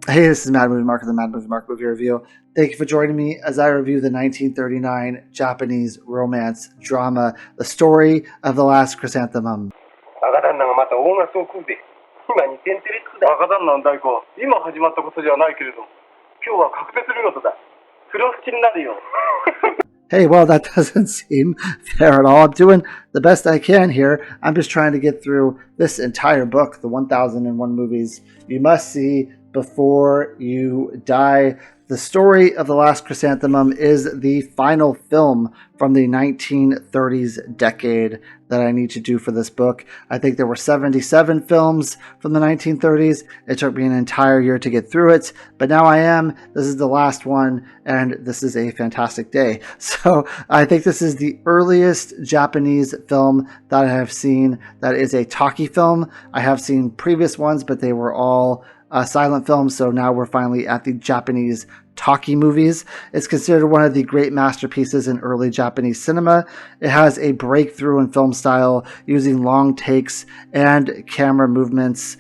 Hey, this is Mad Movie Mark of the Mad Movie Mark Movie Review. Thank you for joining me as I review the 1939 Japanese romance drama, The Story of the Last Chrysanthemum. 赤旦那がまた大勝を食うで。今に点てれつくだ。赤旦那の代行、今始まったことじゃないけれど、今日は確定することだ。不老不死になるよ。Hey, well, that doesn't seem fair at all. I'm doing the best I can here. I'm just trying to get through this entire book, the 1001 movies you must see before you die. The Story of the Last Chrysanthemum is the final film from the 1930s decade that I need to do for this book. I think there were 77 films from the 1930s. It took me an entire year to get through it, but now I am. This is the last one, and this is a fantastic day. So I think this is the earliest Japanese film that I have seen that is a talkie film. I have seen previous ones, but they were all silent films, so now we're finally at the Japanese talkie movies. It's considered one of the great masterpieces in early Japanese cinema. It has a breakthrough in film style using long takes and camera movements.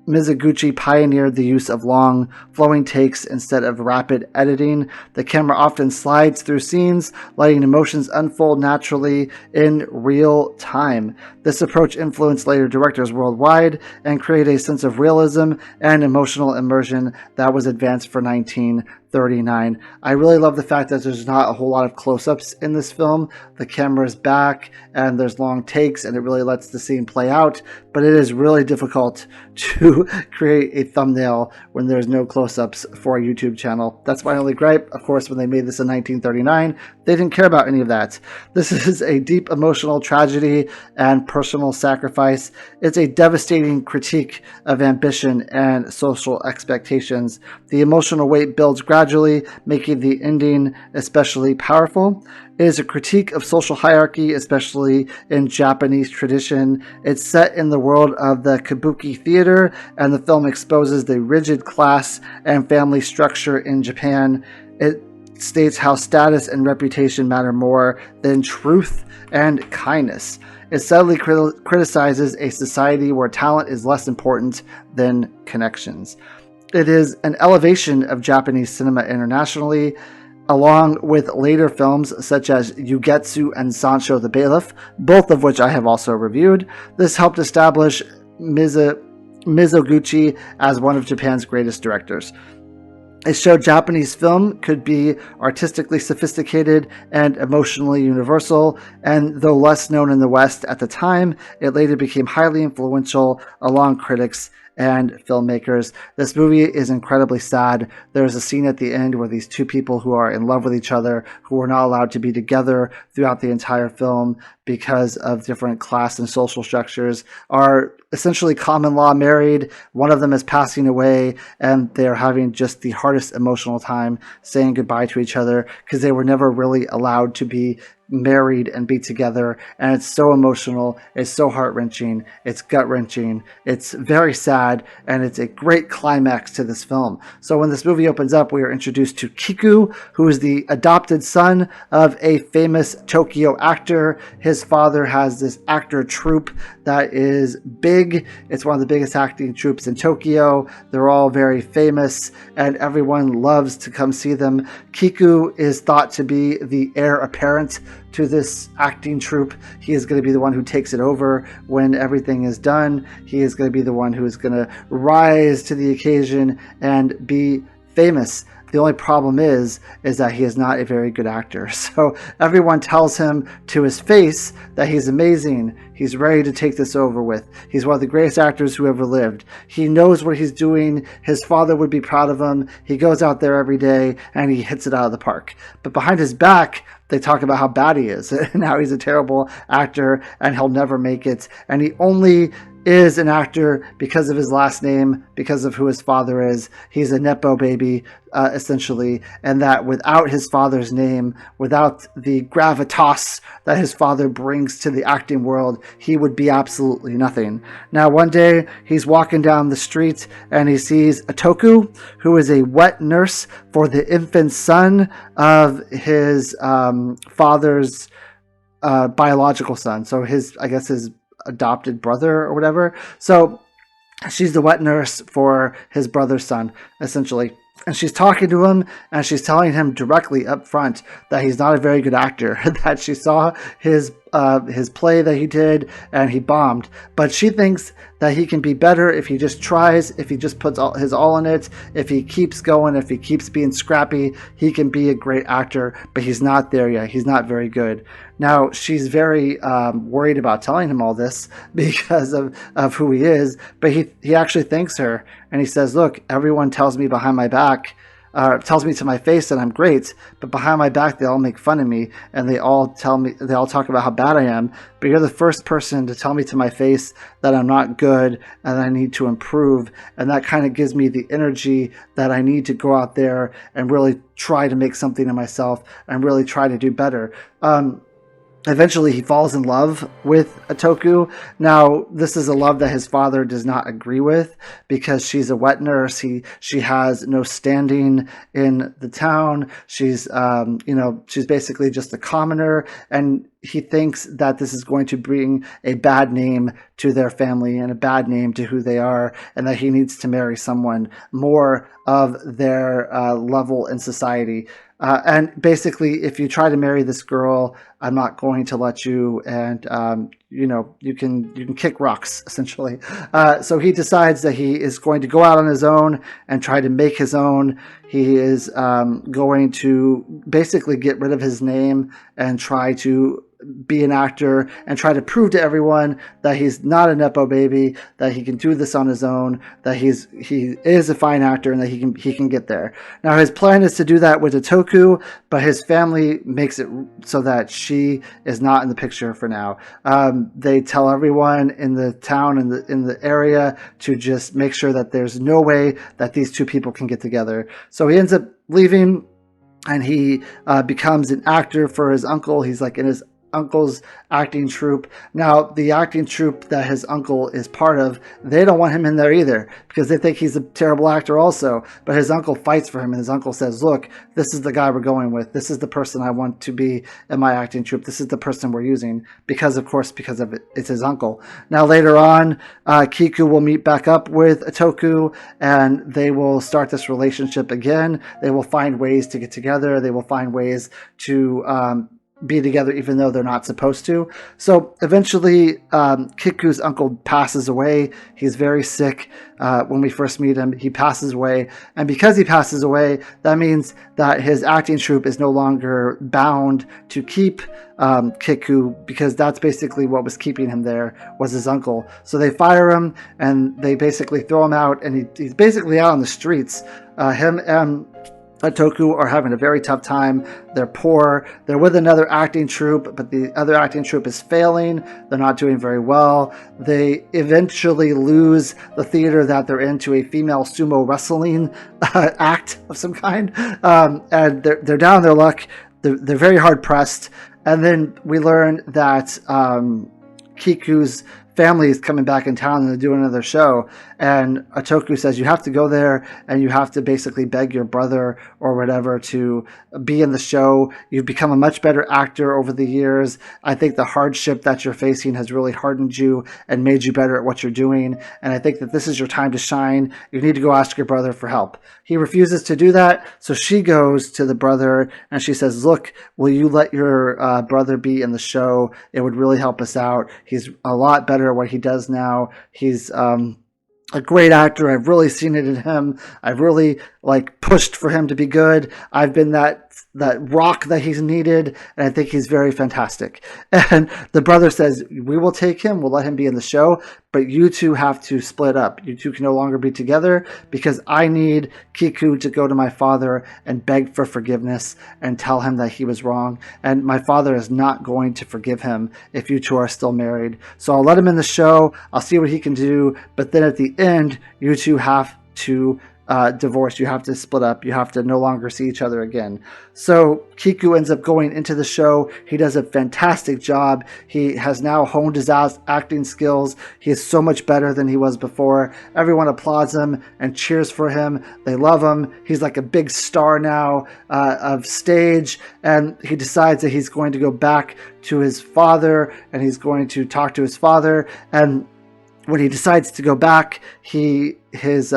Mizoguchi pioneered the use of long, flowing takes instead of rapid editing. The camera often slides through scenes, letting emotions unfold naturally in real time. This approach influenced later directors worldwide and created a sense of realism and emotional immersion that was advanced for 1939. I really love the fact that there's not a whole lot of close-ups in this film. The camera's back and there's long takes and it really lets the scene play out, but it is really difficult to create a thumbnail when there's no close-ups for a YouTube channel. That's my only gripe. Of course, when they made this in 1939, they didn't care about any of that. This is a deep emotional tragedy and personal sacrifice. It's a devastating critique of ambition and social expectations. The emotional weight builds gradually, making the ending especially powerful. It is a critique of social hierarchy, especially in Japanese tradition. It's set in the world of the kabuki theater, and the film exposes the rigid class and family structure in Japan. It states how status and reputation matter more than truth and kindness. It subtly criticizes a society where talent is less important than connections. It is an elevation of Japanese cinema internationally, along with later films such as Yugetsu and Sancho the Bailiff, both of which I have also reviewed. This helped establish Mizoguchi as one of Japan's greatest directors. It showed Japanese film could be artistically sophisticated and emotionally universal, and though less known in the West at the time, it later became highly influential among critics and filmmakers. This movie is incredibly sad. There's a scene at the end where these two people who are in love with each other, who are not allowed to be together throughout the entire film because of different class and social structures, are essentially common law married. One of them is passing away, and they're having just the hardest emotional time saying goodbye to each other because they were never really allowed to be married and be together. And it's so emotional, it's so heart-wrenching, it's gut-wrenching, it's very sad, and it's a great climax to this film. So when this movie opens up, we are introduced to Kiku, who is the adopted son of a famous Tokyo actor. His father has this actor troupe that is big. It's one of the biggest acting troupes in Tokyo. They're all very famous, and everyone loves to come see them. Kiku is thought to be the heir apparent to this acting troupe. He is going to be the one who takes it over when everything is done. He is going to be the one who is going to rise to the occasion and be famous. The only problem is that he is not a very good actor. So everyone tells him to his face that he's amazing. He's ready to take this over with. He's one of the greatest actors who ever lived. He knows what he's doing. His father would be proud of him. He goes out there every day and he hits it out of the park. But behind his back, they talk about how bad he is and how he's a terrible actor and he'll never make it. And he only is an actor because of his last name, because of who his father is. He's a Nepo baby, essentially, and that without his father's name, without the gravitas that his father brings to the acting world, he would be absolutely nothing. Now, one day, he's walking down the street and he sees Otoku, who is a wet nurse for the infant son of his father's biological son. So his adopted brother or whatever. So She's the wet nurse for his brother's son, essentially. And she's talking to him, and she's telling him directly up front that he's not a very good actor. That she saw his play that he did, and he bombed. But she thinks that he can be better if he just tries, if he just puts his all in it, if he keeps going, if he keeps being scrappy, he can be a great actor. But he's not there yet. He's not very good. Now, she's very worried about telling him all this because of who he is, but he actually thanks her, and he says, look, everyone tells me behind my back, tells me to my face that I'm great, but behind my back they all make fun of me, and they all talk about how bad I am, but you're the first person to tell me to my face that I'm not good and I need to improve, and that kind of gives me the energy that I need to go out there and really try to make something of myself and really try to do better. Eventually, he falls in love with Atoku. Now, this is a love that his father does not agree with because she's a wet nurse. She has no standing in the town. She's she's basically just a commoner, and he thinks that this is going to bring a bad name to their family and a bad name to who they are, and that he needs to marry someone more of their level in society. And basically, if you try to marry this girl, I'm not going to let you, and you can kick rocks, essentially. So he decides that he is going to go out on his own and try to make his own. He is going to basically get rid of his name and try to be an actor and try to prove to everyone that he's not a nepo baby, that he can do this on his own, that he is a fine actor, and that he can get there. Now, his plan is to do that with Itoku, but his family makes it so that she is not in the picture for now. They tell everyone in the town and in the area to just make sure that there's no way that these two people can get together. So he ends up leaving, and he becomes an actor for his uncle. He's like in his uncle's acting troupe. Now, the acting troupe that his uncle is part of, they don't want him in there either because they think he's a terrible actor also. But his uncle fights for him, and his uncle says, look, this is the guy we're going with. This is the person I want to be in my acting troupe. This is the person we're using because of it's his uncle. Now, later on, Kiku will meet back up with Itoku, and they will start this relationship again. They will find ways to get together. They will find ways to be together even though they're not supposed to. So eventually Kiku's uncle passes away. He's very sick. When we first meet him, he passes away, and because he passes away, that means that his acting troupe is no longer bound to keep Kiku, because that's basically what was keeping him there, was his uncle. So they fire him, and they basically throw him out, and he's basically out on the streets. Him and Itoku are having a very tough time. They're poor. They're with another acting troupe, but the other acting troupe is failing. They're not doing very well. They eventually lose the theater that they're in to a female sumo wrestling act of some kind, and they're down on their luck. They're very hard pressed. And then we learn that Kiku's family is coming back in town and they're doing another show, and Itoku says you have to go there and you have to basically beg your brother or whatever to be in the show. You've become a much better actor over the years. I think the hardship that you're facing has really hardened you and made you better at what you're doing, and I think that this is your time to shine. You need to go ask your brother for help. He refuses to do that, so she goes to the brother and she says, look, will you let your brother be in the show? It would really help us out. He's a lot better at what he does now. He's a great actor. I've really seen it in him. I've really pushed for him to be good. I've been that rock that he's needed, and I think he's very fantastic. And the brother says, we will take him, we'll let him be in the show, but you two have to split up. You two can no longer be together because I need Kiku to go to my father and beg for forgiveness and tell him that he was wrong. And my father is not going to forgive him if you two are still married. So I'll let him in the show. I'll see what he can do. But then at the end, you two have to divorce. You have to split up. You have to no longer see each other again. So Kiku ends up going into the show. He does a fantastic job. He has now honed his acting skills. He is so much better than he was before. Everyone applauds him and cheers for him. They love him. He's like a big star now of stage, and he decides that he's going to go back to his father, and he's going to talk to his father, and when he decides to go back, his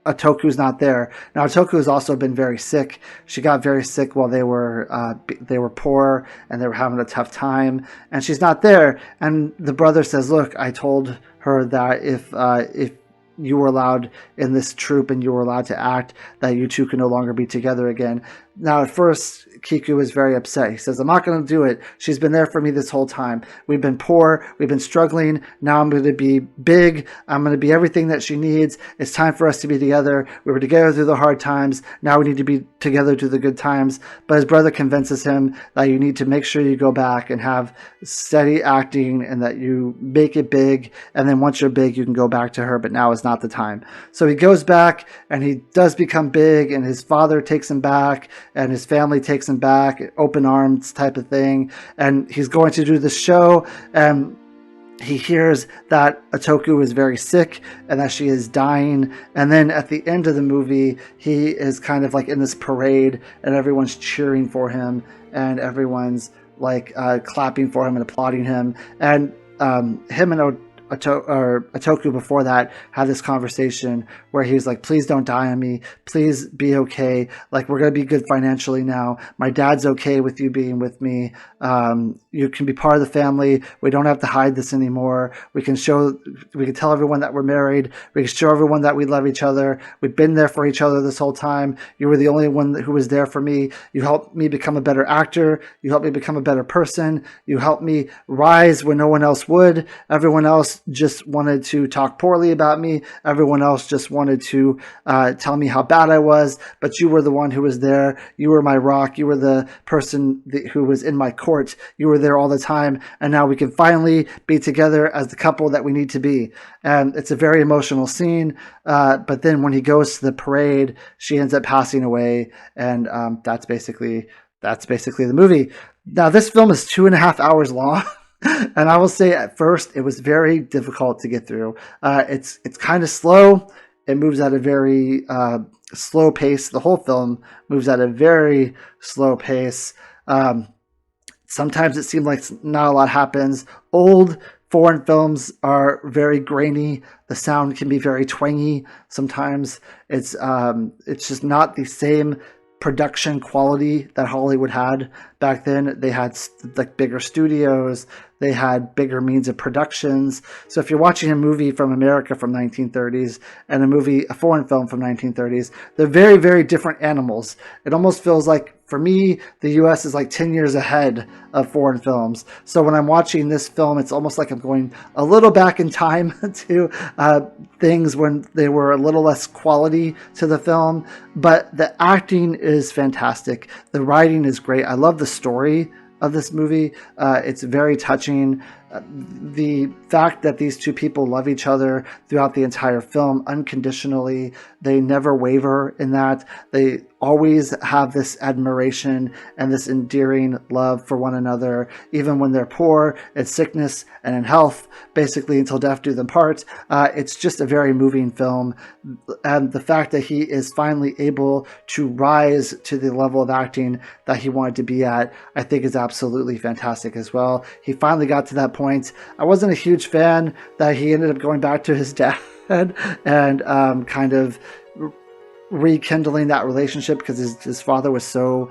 Otoku's not there. Now Otoku has also been very sick. She got very sick while they were poor and they were having a tough time, and she's not there. And the brother says, "Look, I told her that if you were allowed in this troupe and you were allowed to act, that you two can no longer be together again." Now, at first, Kiku is very upset. He says, "I'm not going to do it. She's been there for me this whole time. We've been poor. We've been struggling. Now I'm going to be big. I'm going to be everything that she needs. It's time for us to be together. We were together through the hard times. Now we need to be together through the good times." But his brother convinces him that you need to make sure you go back and have steady acting and that you make it big. And then once you're big, you can go back to her. But now is not the time. So he goes back and he does become big, and his father takes him back. And his family takes him back, open arms type of thing. And he's going to do the show. And he hears that Otoku is very sick and that she is dying. And then at the end of the movie, he is kind of like in this parade and everyone's cheering for him and everyone's like clapping for him and applauding him. And him and Otoku before that had this conversation where he was like, "Please don't die on me. Please be okay. Like, we're going to be good financially now. My dad's okay with you being with me. You can be part of the family. We don't have to hide this anymore. We can tell everyone that we're married. We can show everyone that we love each other. We've been there for each other this whole time. You were the only one who was there for me. You helped me become a better actor. You helped me become a better person. You helped me rise when no one else would. Everyone else just wanted to talk poorly about me. Everyone else just wanted to tell me how bad I was, but you were the one who was there. You were my rock. You were the person who was in my court. You were there all the time, and now we can finally be together as the couple that we need to be." And it's a very emotional scene, but then when he goes to the parade, she ends up passing away, and that's basically the movie. Now, this film is 2.5 hours long. And I will say at first it was very difficult to get through. It's kind of slow. It moves at a very slow pace. The whole film moves at a very slow pace. Sometimes it seems like not a lot happens. Old foreign films are very grainy. The sound can be very twangy. Sometimes it's just not the same production quality that Hollywood had back then. They had like bigger studios. They had bigger means of productions. So if you're watching a movie from America from 1930s and a foreign film from 1930s, they're very, very different animals. It almost feels like, for me, the US is like 10 years ahead of foreign films. So when I'm watching this film, it's almost like I'm going a little back in time to things when they were a little less quality to the film. But the acting is fantastic. The writing is great. I love the story of this movie. It's very touching. The fact that these two people love each other throughout the entire film unconditionally, they never waver in that. They always have this admiration and this endearing love for one another, even when they're poor, in sickness and in health, basically until death do them part. It's just a very moving film. And the fact that he is finally able to rise to the level of acting that he wanted to be at, I think is absolutely fantastic as well. He finally got to that point. I wasn't a huge fan that he ended up going back to his dad and kind of rekindling that relationship, because his father was so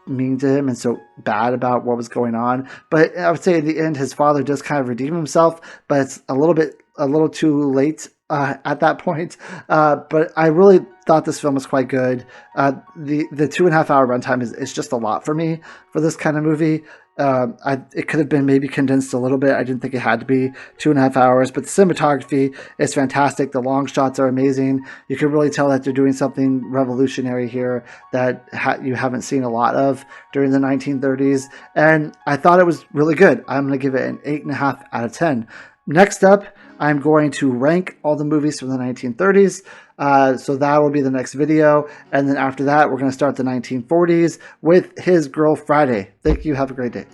mean to him and so bad about what was going on. But I would say in the end, his father does kind of redeem himself, but it's a little too late at that point. But I really thought this film was quite good. The 2.5 hour runtime is just a lot for me for this kind of movie. It could have been maybe condensed a little bit. I didn't think it had to be 2.5 hours, but the cinematography is fantastic. The long shots are amazing. You can really tell that they're doing something revolutionary here that you haven't seen a lot of during the 1930s. And I thought it was really good. I'm going to give it an 8.5 out of 10. Next up, I'm going to rank all the movies from the 1930s. So that will be the next video. And then after that, we're going to start the 1940s with His Girl Friday. Thank you. Have a great day.